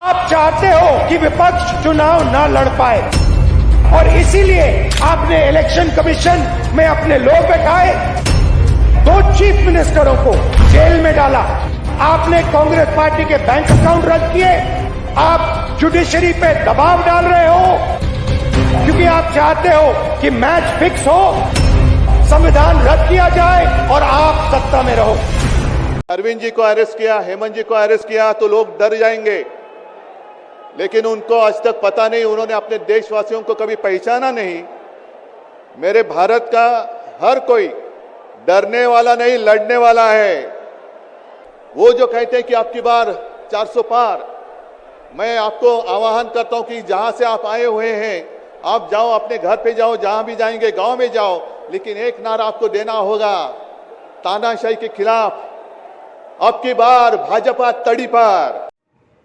आप चाहते हो कि विपक्ष चुनाव ना लड़ पाए और इसीलिए आपने इलेक्शन कमीशन में अपने लोग बैठाए, 2 चीफ मिनिस्टरों को जेल में डाला, आपने कांग्रेस पार्टी के बैंक अकाउंट रद्द किए, आप जुडिशरी पे दबाव डाल रहे हो क्योंकि आप चाहते हो कि मैच फिक्स हो, संविधान रद्द किया जाए और आप सत्ता में रहो। अरविंद जी को अरेस्ट किया, हेमंत जी को अरेस्ट किया तो लोग डर जाएंगे, लेकिन उनको आज तक पता नहीं, उन्होंने अपने देशवासियों को कभी पहचाना नहीं। मेरे भारत का हर कोई डरने वाला नहीं, लड़ने वाला है। वो जो कहते हैं कि आपकी बार 400 पार, मैं आपको आह्वान करता हूं कि जहां से आप आए हुए हैं आप जाओ, अपने घर पे जाओ, जहां भी जाएंगे गांव में जाओ, लेकिन एक नारा आपको देना होगा तानाशाही के खिलाफ, अब की बार भाजपा तड़ी पार।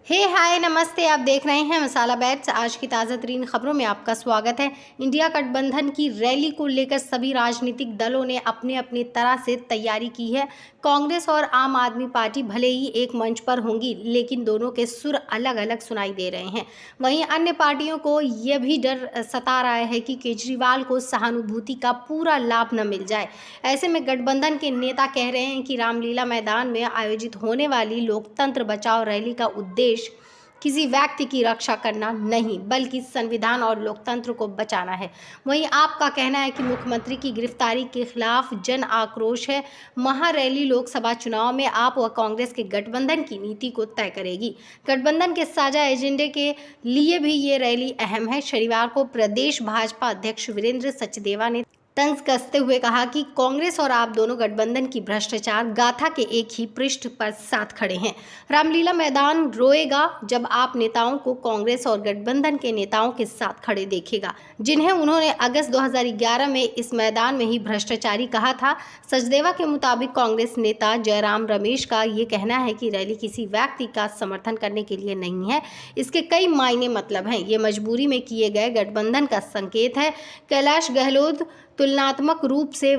हाय नमस्ते, आप देख रहे हैं मसाला बैट्स। आज की ताज़ा तरीन खबरों में आपका स्वागत है। इंडिया गठबंधन की रैली को लेकर सभी राजनीतिक दलों ने अपने अपनी तरह से तैयारी की है। कांग्रेस और आम आदमी पार्टी भले ही एक मंच पर होंगी, लेकिन दोनों के सुर अलग अलग सुनाई दे रहे हैं। वहीं अन्य पार्टियों को यह भी डर सता रहा है कि केजरीवाल को सहानुभूति का पूरा लाभ न मिल जाए। ऐसे में गठबंधन के नेता कह रहे हैं कि रामलीला मैदान में आयोजित होने वाली लोकतंत्र बचाओ रैली का उद्देश्य किसी व्यक्ति की रक्षा करना नहीं, बल्कि संविधान और लोकतंत्र को बचाना है। वहीं आपका कहना है कि मुख्यमंत्री की गिरफ्तारी के खिलाफ जन आक्रोश है। महारैली लोकसभा चुनाव में आप व कांग्रेस के गठबंधन की नीति को तय करेगी। गठबंधन के साझा एजेंडे के लिए भी ये रैली अहम है। शनिवार को प्रदेश भाजपा अध्यक्ष वीरेंद्र सचदेवा ने तंज कसते हुए कहा कि कांग्रेस और आप दोनों गठबंधन की भ्रष्टाचार गाथा के एक ही पृष्ठ पर साथ खड़े हैं। रामलीला मैदान रोएगा जब आप नेताओं को कांग्रेस और गठबंधन के नेताओं के साथ खड़े देखेगा, जिन्हें उन्होंने अगस्त 2011 में इस मैदान में ही भ्रष्टाचारी कहा था। सचदेवा के मुताबिक कांग्रेस नेता जयराम रमेश का ये कहना है कि रैली किसी व्यक्ति का समर्थन करने के लिए नहीं है। इसके कई मायने मतलब हैं। ये मजबूरी में किए गए गठबंधन का संकेत है। कैलाश गहलोत तुलनात्मक रूप से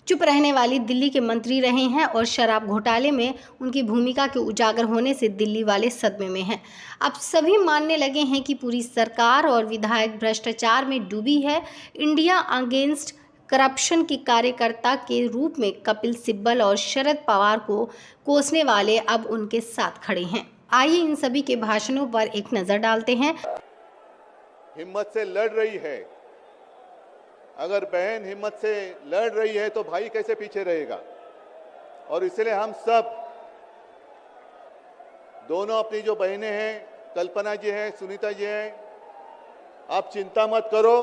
चुप रहने वाली दिल्ली के मंत्री रहे हैं और शराब घोटाले में उनकी भूमिका के उजागर होने से दिल्ली वाले सदमे में हैं। अब सभी मानने लगे हैं कि पूरी सरकार और विधायक भ्रष्टाचार में डूबी है। इंडिया अगेंस्ट करप्शन के कार्यकर्ता के रूप में कपिल सिब्बल और शरद पवार को कोसने वाले अब उनके साथ खड़े हैं। आइए इन सभी के भाषणों पर एक नजर डालते हैं। हिम्मत से लड़ रही है, अगर बहन हिम्मत से लड़ रही है तो भाई कैसे पीछे रहेगा। और इसलिए हम सब दोनों अपनी जो बहनें हैं, कल्पना जी हैं, सुनीता जी हैं, आप चिंता मत करो,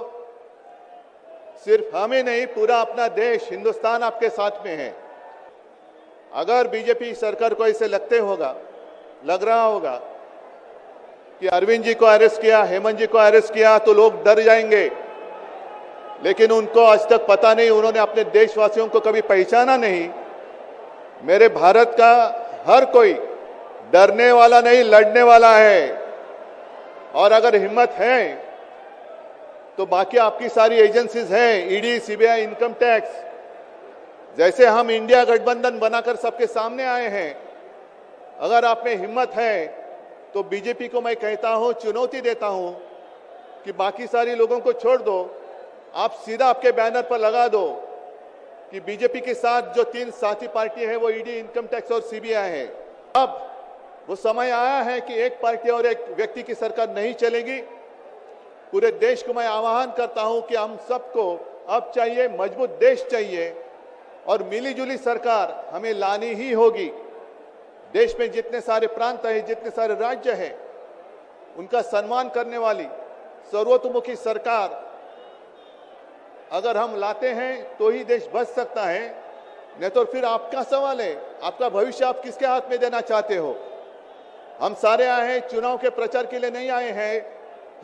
सिर्फ हमें नहीं पूरा अपना देश हिंदुस्तान आपके साथ में है। अगर बीजेपी सरकार को ऐसे लग रहा होगा कि अरविंद जी को अरेस्ट किया, हेमंत जी को अरेस्ट किया तो लोग डर जाएंगे, लेकिन उनको आज तक पता नहीं, उन्होंने अपने देशवासियों को कभी पहचाना नहीं। मेरे भारत का हर कोई डरने वाला नहीं, लड़ने वाला है। और अगर हिम्मत है तो बाकी आपकी सारी एजेंसीज हैं, ईडी, सीबीआई, इनकम टैक्स, जैसे हम इंडिया गठबंधन बनाकर सबके सामने आए हैं, अगर आप में हिम्मत है तो बीजेपी को मैं कहता हूं, चुनौती देता हूं कि बाकी सारी लोगों को छोड़ दो, आप सीधा आपके बैनर पर लगा दो कि बीजेपी के साथ जो 3 साथी पार्टी है वो ईडी, इनकम टैक्स और सीबीआई है। अब वो समय आया है कि एक पार्टी और एक व्यक्ति की सरकार नहीं चलेगी। पूरे देश को मैं आह्वान करता हूं कि हम सबको अब चाहिए, मजबूत देश चाहिए और मिलीजुली सरकार हमें लानी ही होगी। देश में जितने सारे प्रांत है, जितने सारे राज्य हैं, उनका सम्मान करने वाली सर्वतोमुखी सरकार अगर हम लाते हैं तो ही देश बच सकता है, नहीं तो फिर आपका सवाल है, आपका भविष्य आप किसके हाथ में देना चाहते हो। हम सारे आए हैं चुनाव के प्रचार के लिए नहीं आए हैं,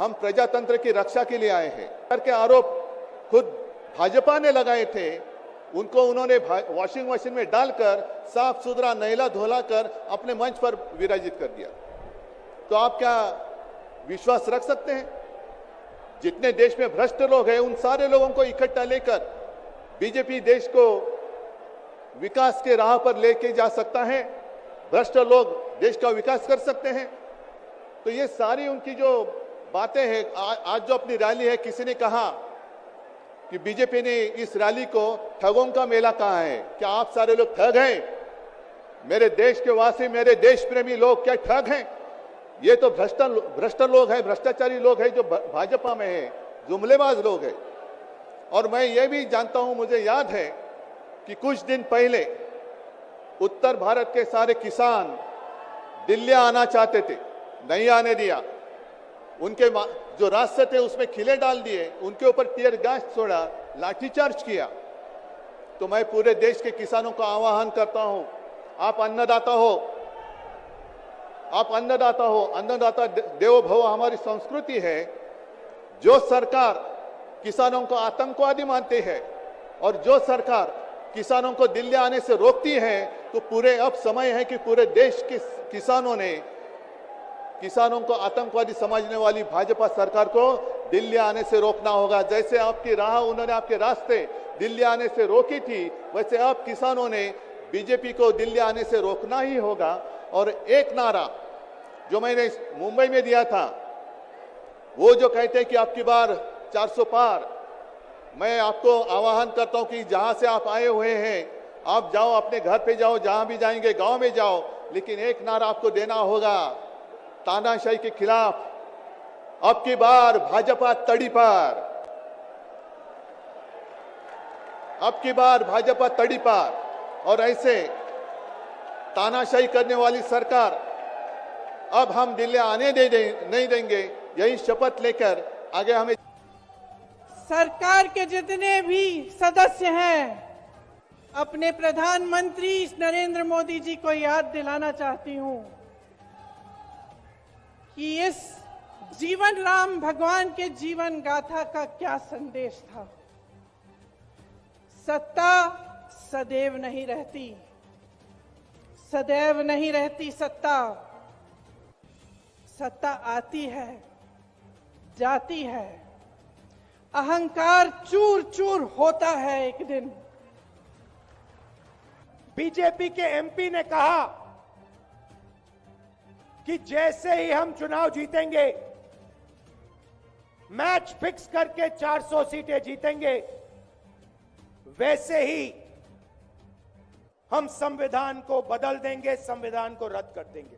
हम प्रजातंत्र की रक्षा के लिए आए हैं। के आरोप खुद भाजपा ने लगाए थे, उनको उन्होंने वॉशिंग मशीन में डालकर साफ सुथरा नहला धोला कर अपने मंच पर विराजित कर दिया। तो आप क्या विश्वास रख सकते हैं? जितने देश में भ्रष्ट लोग हैं उन सारे लोगों को इकट्ठा लेकर बीजेपी देश को विकास के राह पर लेके जा सकता है। भ्रष्ट लोग देश का विकास कर सकते हैं। तो ये सारी उनकी जो बातें हैं, आज जो अपनी रैली है, किसी ने कहा कि बीजेपी ने इस रैली को ठगों का मेला कहा है। क्या आप सारे लोग ठग हैं? मेरे देश के वासी, मेरे देश प्रेमी लोग क्या ठग हैं? ये तो भ्रष्ट लोग हैं, भ्रष्टाचारी लोग हैं जो भाजपा में हैं, जुमलेबाज लोग हैं। और मैं ये भी जानता हूं, मुझे याद है कि कुछ दिन पहले उत्तर भारत के सारे किसान दिल्ली आना चाहते थे, नहीं आने दिया। उनके जो रास्ते थे उसमें खिले डाल दिए, उनके ऊपर टीयर गैस छोड़ा, लाठीचार्ज किया। तो मैं पूरे देश के किसानों का आह्वान करता हूं, आप अन्नदाता हो, आप अन्नदाता हो, अन्नदाता देवो भव हमारी संस्कृति है। जो सरकार किसानों को आतंकवादी मानती है और जो सरकार किसानों को दिल्ली आने से रोकती है, तो पूरे अब समय है कि पूरे देश के किसानों ने किसानों को आतंकवादी समझने वाली भाजपा सरकार को दिल्ली आने से रोकना होगा। जैसे आपकी राह उन्होंने आपके रास्ते दिल्ली आने से रोकी थी, वैसे अब किसानों ने बीजेपी को दिल्ली आने से रोकना ही होगा। और एक नारा जो मैंने मुंबई में दिया था, वो जो कहते हैं कि आपकी बार 400 पार, मैं आपको आह्वान करता हूं कि जहां से आप आए हुए हैं, आप जाओ, अपने घर पे जाओ, जहां भी जाएंगे गांव में जाओ, लेकिन एक नारा आपको देना होगा तानाशाही के खिलाफ, अब की बार भाजपा तड़ी पार, अब की बार भाजपा तड़ी पार। और ऐसे तानाशाही करने वाली सरकार अब हम दिल्ली आने नहीं देंगे। यही शपथ लेकर आगे हमें सरकार के जितने भी सदस्य हैं, अपने प्रधानमंत्री नरेंद्र मोदी जी को याद दिलाना चाहती हूं कि इस जीवन राम भगवान के जीवन गाथा का क्या संदेश था। सत्ता सदैव नहीं रहती, सदैव नहीं रहती सत्ता। सत्ता आती है, जाती है, अहंकार चूर चूर होता है एक दिन। बीजेपी के एमपी ने कहा कि जैसे ही हम चुनाव जीतेंगे, मैच फिक्स करके 400 सीटें जीतेंगे, वैसे ही हम संविधान को बदल देंगे, संविधान को रद्द कर देंगे।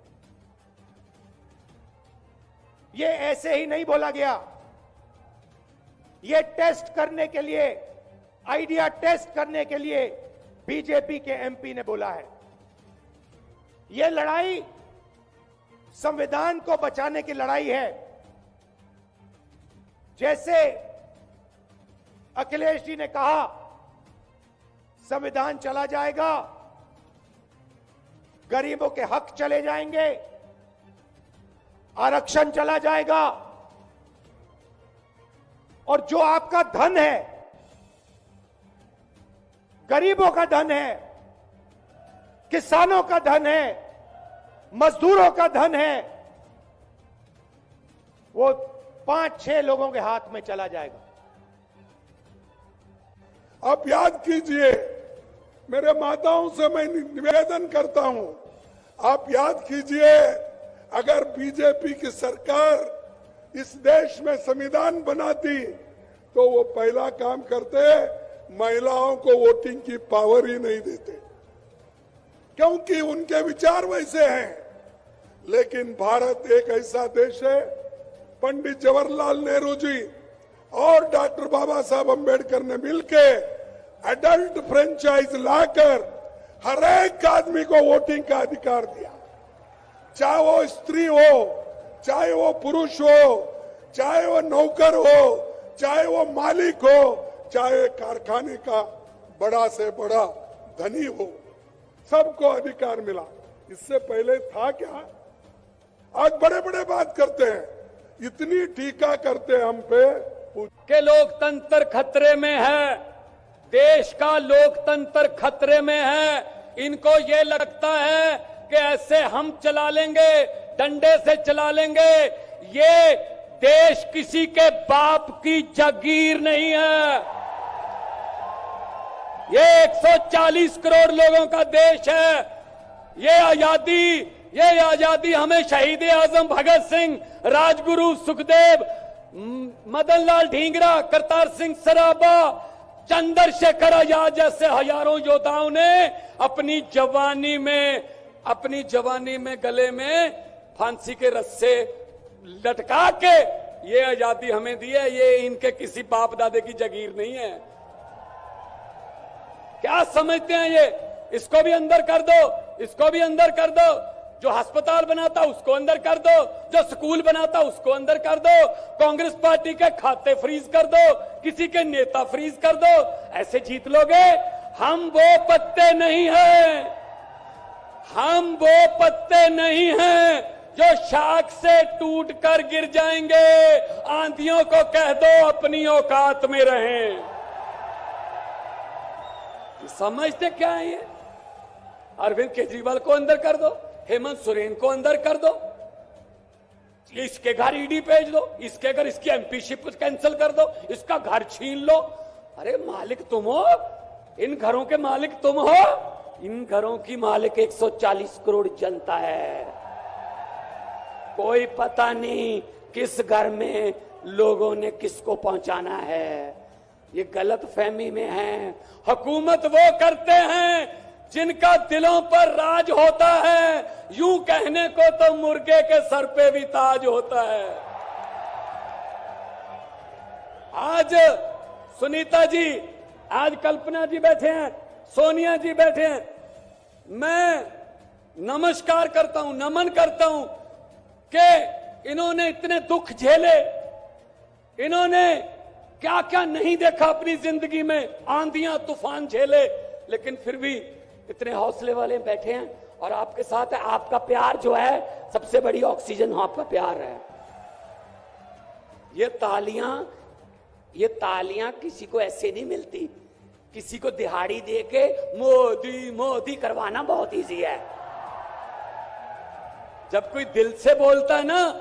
ये ऐसे ही नहीं बोला गया, ये टेस्ट करने के लिए, आइडिया टेस्ट करने के लिए बीजेपी के एमपी ने बोला है। ये लड़ाई संविधान को बचाने की लड़ाई है। जैसे अखिलेश जी ने कहा, संविधान चला जाएगा, गरीबों के हक चले जाएंगे, आरक्षण चला जाएगा, और जो आपका धन है, गरीबों का धन है, किसानों का धन है, मजदूरों का धन है, वो 5-6 लोगों के हाथ में चला जाएगा। आप याद कीजिए, मेरे माताओं से मैं निवेदन करता हूं, आप याद कीजिए, अगर बीजेपी की सरकार इस देश में संविधान बनाती तो वो पहला काम करते, महिलाओं को वोटिंग की पावर ही नहीं देते, क्योंकि उनके विचार वैसे हैं। लेकिन भारत एक ऐसा देश है, पंडित जवाहरलाल नेहरू जी और डॉक्टर बाबा साहब अम्बेडकर ने मिलके एडल्ट फ्रेंचाइज लाकर हर एक आदमी को वोटिंग का अधिकार दिया, चाहे वो स्त्री हो, चाहे वो पुरुष हो, चाहे वो नौकर हो, चाहे वो मालिक हो, चाहे कारखाने का बड़ा से बड़ा धनी हो, सबको अधिकार मिला। इससे पहले था क्या? आज बड़े बड़े बात करते हैं, इतनी टीका करते हैं हम पे कि लोकतंत्र खतरे में है, देश का लोकतंत्र खतरे में है। इनको ये लगता है कि ऐसे हम चला लेंगे, डंडे से चला लेंगे। ये देश किसी के बाप की जागीर नहीं है, ये 140 करोड़ लोगों का देश है। ये आजादी ये आजादी हमें शहीद आजम भगत सिंह, राजगुरु सुखदेव, मदन लाल ढींगरा, करतार सिंह सराबा, चंद्रशेखर आजाद जैसे हजारों योद्धाओं ने अपनी जवानी में गले में फांसी के रस्से लटका के ये आजादी हमें दी है। ये इनके किसी बाप दादे की जागीर नहीं है। क्या समझते हैं ये? इसको भी अंदर कर दो, इसको भी अंदर कर दो। जो अस्पताल बनाता उसको अंदर कर दो, जो स्कूल बनाता उसको अंदर कर दो, कांग्रेस पार्टी के खाते फ्रीज कर दो, किसी के नेता फ्रीज कर दो। ऐसे जीत लोगे? हम वो पत्ते नहीं हैं, हम वो पत्ते नहीं हैं जो शाख से टूट कर गिर जाएंगे। आंधियों को कह दो अपनी औकात में रहें। समझते क्या है ये? अरविंद केजरीवाल को अंदर कर दो, हेमंत सोरेन को अंदर कर दो, इसके घर ईडी भेज दो, इसके घर इसकी एमपीशिप कैंसिल कर दो, इसका घर छीन लो। अरे मालिक तुम हो, इन घरों के मालिक तुम हो। इन घरों की मालिक 140 करोड़ जनता है। कोई पता नहीं किस घर में लोगों ने किसको पहुंचाना है। ये गलत फहमी में है। हुकूमत वो करते हैं जिनका दिलों पर राज होता है। यूं कहने को तो मुर्गे के सर पे भी ताज होता है। आज सुनीता जी, आज कल्पना जी बैठे हैं, सोनिया जी बैठे हैं। मैं नमस्कार करता हूं, नमन करता हूं कि इन्होंने इतने दुख झेले, इन्होंने क्या क्या नहीं देखा अपनी जिंदगी में, आंधियां तूफान झेले, लेकिन फिर भी इतने हौसले वाले बैठे हैं और आपके साथ है। आपका प्यार जो है सबसे बड़ी ऑक्सीजन आपका प्यार है। ये तालियां किसी को ऐसे नहीं मिलती। किसी को दिहाड़ी दे के मोदी मोदी करवाना बहुत इजी है। जब कोई दिल से बोलता है ना,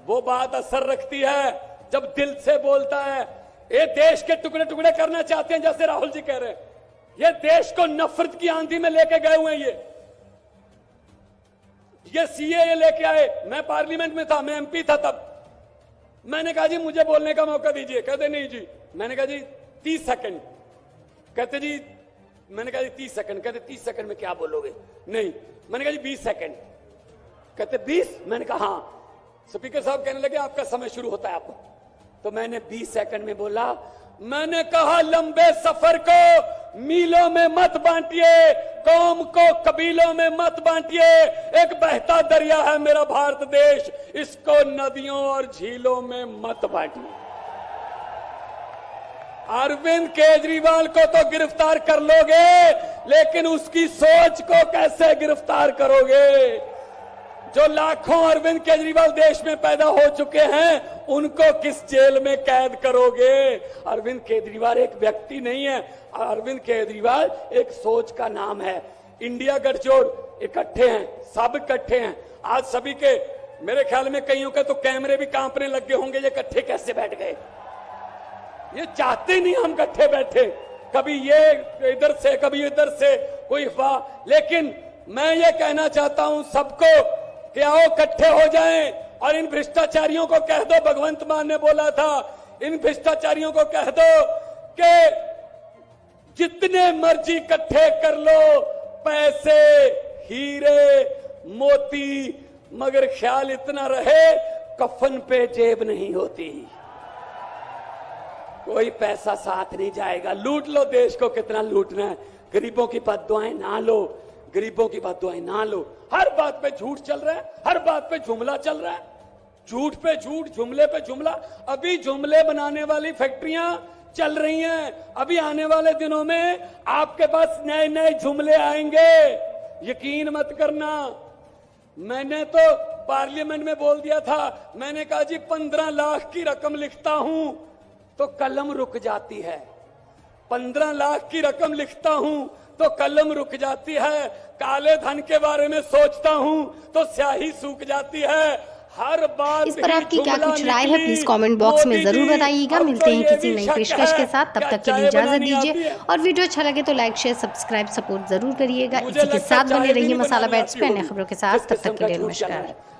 वो बात असर रखती है। जब दिल से बोलता है, ये देश के टुकड़े टुकड़े करना चाहते हैं, जैसे राहुल जी कह रहे हैं। ये देश को नफरत की आंधी में लेके गए हुए हैं। ये सीएए लेके आए। मैं पार्लियामेंट में था, मैं एमपी था तब। मैंने कहा जी मुझे बोलने का मौका दीजिए। कहते नहीं जी। मैंने कहा जी 30 सेकंड। कहते जी, मैंने कहा जी 30 सेकंड। कहते 30 सेकंड में क्या बोलोगे? नहीं। मैंने कहा जी 20 सेकंड। कहते 20? मैंने कहा हाँ। स्पीकर साहब कहने लगे आपका समय शुरू होता है आपको। तो मैंने 20 सेकंड में बोला, मैंने कहा लंबे सफर को मीलों में मत बांटिए, कौम को कबीलों में मत बांटिए। एक बहता दरिया है मेरा भारत देश, इसको नदियों और झीलों में मत बांटिए। अरविंद केजरीवाल को तो गिरफ्तार कर लोगे, लेकिन उसकी सोच को कैसे गिरफ्तार करोगे? जो लाखों अरविंद केजरीवाल देश में पैदा हो चुके हैं, उनको किस जेल में कैद करोगे? अरविंद केजरीवाल एक व्यक्ति नहीं है, अरविंद केजरीवाल एक सोच का नाम है। इंडिया गठजोड़ इकट्ठे हैं, सब इकट्ठे हैं। आज सभी के, मेरे ख्याल में कईयों के तो कैमरे भी कांपने लगे होंगे, ये इकट्ठे कैसे बैठ गए? ये चाहते नहीं हम इकट्ठे बैठे, कभी ये इधर से कभी इधर से, कोई अफवाह। लेकिन मैं ये कहना चाहता हूं सबको कि आओ इकट्ठे हो जाएं और इन भ्रष्टाचारियों को कह दो, भगवंत मान ने बोला था, इन भ्रष्टाचारियों को कह दो कि जितने मर्जी इकट्ठे कर लो पैसे, हीरे, मोती, मगर ख्याल इतना रहे कफन पे जेब नहीं होती। कोई पैसा साथ नहीं जाएगा। लूट लो देश को, कितना लूटना है। गरीबों की बद्दुआएं ना लो, गरीबों की बद्दुआएं ना लो। हर बात पे झूठ चल रहा है, हर बात पे जुमला चल रहा है, झूठ पे झूठ, जुमले पे जुमला। अभी जुमले बनाने वाली फैक्ट्रियां चल रही हैं। अभी आने वाले दिनों में आपके पास नए नए जुमले आएंगे, यकीन मत करना। मैंने तो पार्लियामेंट में बोल दिया था, मैंने कहा जी 15 लाख की रकम लिखता हूं तो कलम रुक जाती है। 15 लाख की रकम लिखता हूं तो कलम रुक जाती है। काले धन के बारे में सोचता हूं तो स्याही सूख जाती है। हर बात इस पर ही आपकी क्या जुमला कुछ राय है, निकली। प्लीज कमेंट बॉक्स में मोदी जरूर जी, बताइएगा। अब मिलते तो हैं ये किसी भी नई शक पेशकश के है, साथ, तब क्या तक के लिए चाय इजाजत बनानी आती दीजिए। है? और वीडियो अच्छा लगे तो लाइक शेयर सब्सक्राइब सपोर्ट जरूर करिएगा। मुझे इसी के लगता साथ चाय बने भी रहिए नहीं मसाला बनानी बैट्स आती पे अन्य होगी। खबरों के साथ, जिस तब किस्म तक के का लिए झूठ चल रहा नमस्कार। है।